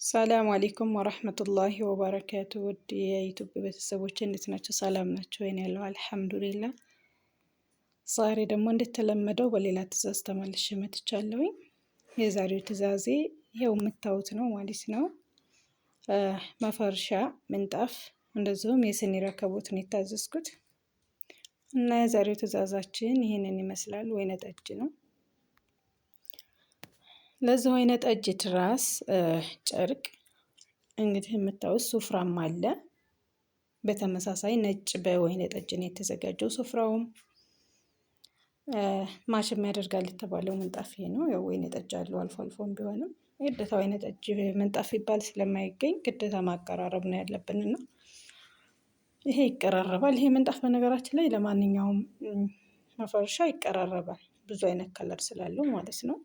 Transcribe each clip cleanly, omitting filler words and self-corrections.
ሰላም አለይኩም ወራህመቱላሂ ወበረካቱ። ውድ የዩቱብ ቤተሰቦች እንዴት ናቸው? ሰላም ናቸው? ወይን ያለው አልሐምዱሊላ። ዛሬ ደግሞ እንደተለመደው በሌላ ትዕዛዝ ተመልሼ መጥቻለሁኝ። የዛሬው ትዕዛዜ ይኸው የምታዩት ነው ማለት ነው። መፈርሻ ምንጣፍ፣ እንደዚሁም የስኒ ረከቦት ነው የታዘዝኩት እና የዛሬው ትዕዛዛችን ይህንን ይመስላል። ወይነ ጠጅ ነው። ለዚህ ወይነ ጠጅ ትራስ ጨርቅ እንግዲህ የምታዩት ሱፍራም አለ። በተመሳሳይ ነጭ በወይነ ጠጅ ነው የተዘጋጀው። ሱፍራውም ማሽም ያደርጋል የተባለው ምንጣፍ ይሄ ነው። ያው ወይነ ጠጅ አለው አልፎ አልፎም ቢሆንም ግዴታ ወይነ ጠጅ ምንጣፍ ይባል ስለማይገኝ ግዴታ ማቀራረብ ነው ያለብንና ይሄ ይቀራረባል። ይሄ ምንጣፍ በነገራችን ላይ ለማንኛውም መፈረሻ ይቀራረባል፣ ብዙ አይነት ከለር ስላለው ማለት ነው።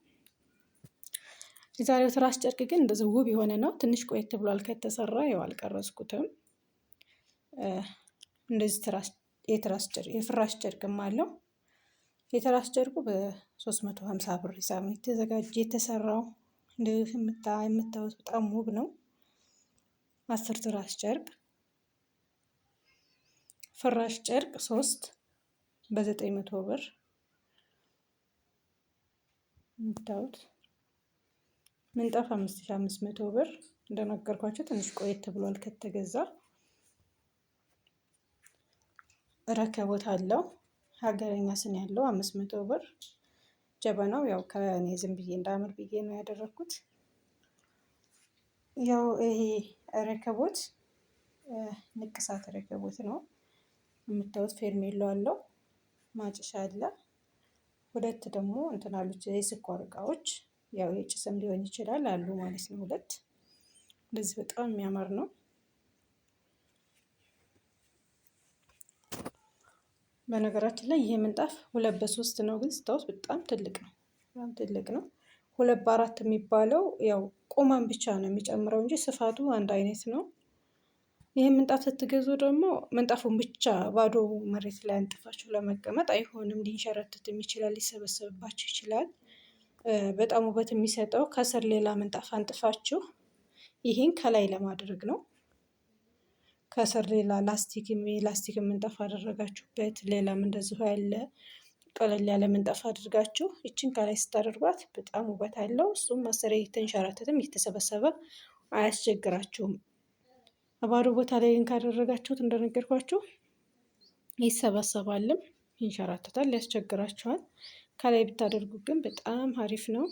የዛሬው ትራስ ጨርቅ ግን እንደዚህ ውብ የሆነ ነው። ትንሽ ቆየት ብሏል ከተሰራ፣ ያው አልቀረጽኩትም። እንደዚህ የፍራሽ ጨርቅም አለው። የትራስ ጨርቁ በ350 ብር ሂሳብ ነው የተሰራው። እንደዚህ የምታዩት በጣም ውብ ነው። 10 ትራስ ጨርቅ፣ ፍራሽ ጨርቅ 3 በ900 ብር የምታዩት። ምንጣፍ 5500 ብር። እንደነገርኳቸው ትንሽ ቆየት ብሏል ከተገዛ። ረከቦት አለው ሀገረኛ ስኒ ያለው 500 ብር። ጀበናው ያው ከኔ ዝም ብዬ እንዳምር ብዬ ነው ያደረኩት። ያው ይሄ ረከቦት ንቅሳት ረከቦት ነው የምታዩት። ፌርሜሎ አለው፣ ማጨሻ አለ። ሁለት ደግሞ እንትን አሉት የስኳር እቃዎች፣ ያው የጭስም ሊሆን ይችላል አሉ ማለት ነው። ሁለት እንደዚህ በጣም የሚያምር ነው። በነገራችን ላይ ይሄ ምንጣፍ 2 በ3 ነው፣ ግን ስታዩት በጣም ትልቅ ነው። በጣም ትልቅ ነው። 2 በ4 የሚባለው ያው ቁመን ብቻ ነው የሚጨምረው እንጂ ስፋቱ አንድ አይነት ነው። ይህ ምንጣፍ ስትገዙ ደግሞ ምንጣፉን ብቻ ባዶ መሬት ላይ አንጥፋችሁ ለመቀመጥ አይሆንም። ሊንሸራተትም ይችላል፣ ሊሰበሰብባችሁ ይችላል። በጣም ውበት የሚሰጠው ከስር ሌላ ምንጣፍ አንጥፋችሁ ይሄን ከላይ ለማድረግ ነው። ከስር ሌላ ላስቲክ ምንጣፍ አደረጋችሁበት፣ ሌላም እንደዚሁ ያለ ቀለል ያለ ምንጣፍ አድርጋችሁ ይችን ከላይ ስታደርጓት በጣም ውበት አለው። እሱም ማሰሪያ እየተንሸራተትም እየተሰበሰበ አያስቸግራችሁም። ባዶ ቦታ ላይ ግን ካደረጋችሁት እንደነገርኳችሁ ይሰበሰባልም፣ ይንሸራተታል፣ ያስቸግራችኋል። ከላይ ብታደርጉት ግን በጣም አሪፍ ነው።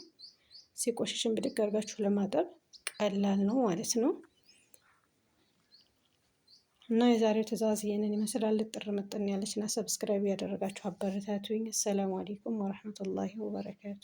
ሲቆሽሽን ብድግ አድርጋችሁ ለማጠብ ቀላል ነው ማለት ነው። እና የዛሬው ትዕዛዝ ይህንን ይመስላል። ጥር ምጥን ያለችና ሰብስክራይብ ያደረጋችሁ አበረታቱኝ። አሰላሙ አለይኩም ወረህመቱላሂ ወበረካቱ።